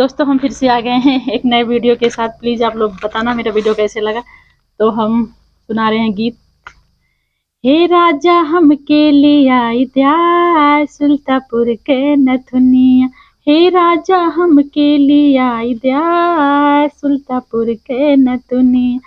दोस्तों हम फिर से आ गए हैं एक नए वीडियो के साथ। प्लीज़ आप लोग बताना मेरा वीडियो कैसे लगा। तो हम सुना रहे हैं गीत। हे राजा हमके ले आई द्या सुल्तापुर के नथुनिया, हे राजा हमके ले आई द्या सुल्तापुर के नथुनिया।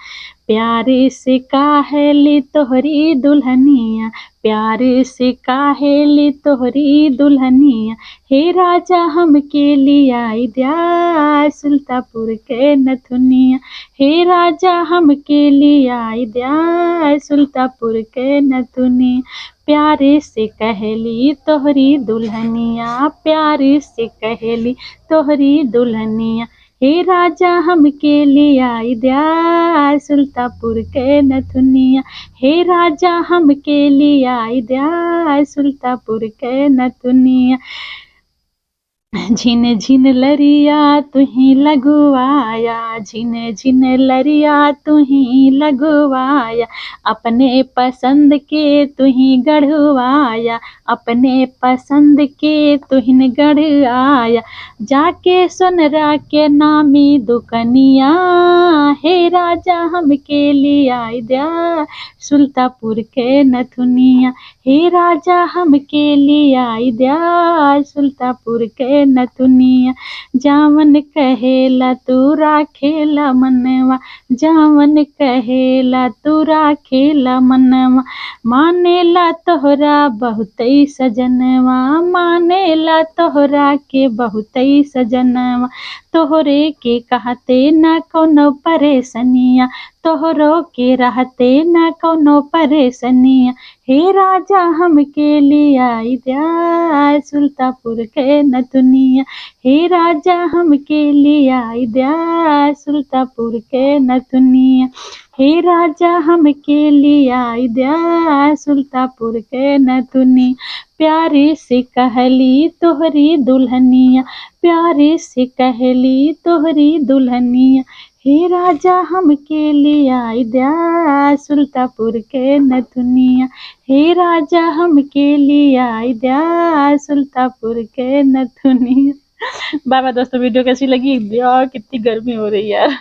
प्यारे से काहेली तोहरी दुल्हनिया, प्यारे से काहेली तोहरी दुल्हनिया। हे राजा हमके ले आई द्या सुल्तापुर के नथुनिया, हे राजा हमके ले आई द्या सुल्तापुर के नथुनिया। प्यारे से कहली तोहरी दुल्हनिया, प्यारे से कहली तोहरी दुल्हनिया। हे राजा हमके ले आई द्या सुल्तापुर के नथुनिया, हे राजा हमके ले आई द्या सुल्तापुर के नथुनिया। झिन झिन लरिया तुही लगवाया, झिन झिन लरिया तुही लगवाया। अपने पसंद के तुही गढ़वाया, अपने पसंद के तुहिन गढ़वाया। जाके सोनरा के नामी दुकनिया, हे राजा हमके ले आई द्या सुल्तापुर के नथुनिया, हे राजा हमके ले आई द्या सुल्तापुर के नथुनिया। जावन कहेला तू राखेला मनवा, जावन कहेला तू राखेला मनवा। मानेला तोहरा बहुतई सजनवा, मानेला तोहरा के बहुतई सजनवा। तोहरे के कहते न कोनो परेशनिया, तोहरो के रहते न कोनो परेशनिया। हे राजा हमके ले आई द्या सुल्तापुर के नथुनिया, हे राजा हमके ले आई द्या सुल्तापुर के नथुनिया, हे राजा हमके ले आई द्या सुल्तापुर के नथुनिया। प्यारे से कहली तोहरी दुल्हनिया, प्यारे से कहली तोहरी दुल्हनिया। हे राजा हमके ले आई द्या सुल्तापुर के नथुनिया, हे राजा हमके ले आई द्या सुल्तापुर के नथुनिया। बाय बाय दोस्तों, वीडियो कैसी लगी? कितनी गर्मी हो रही है यार।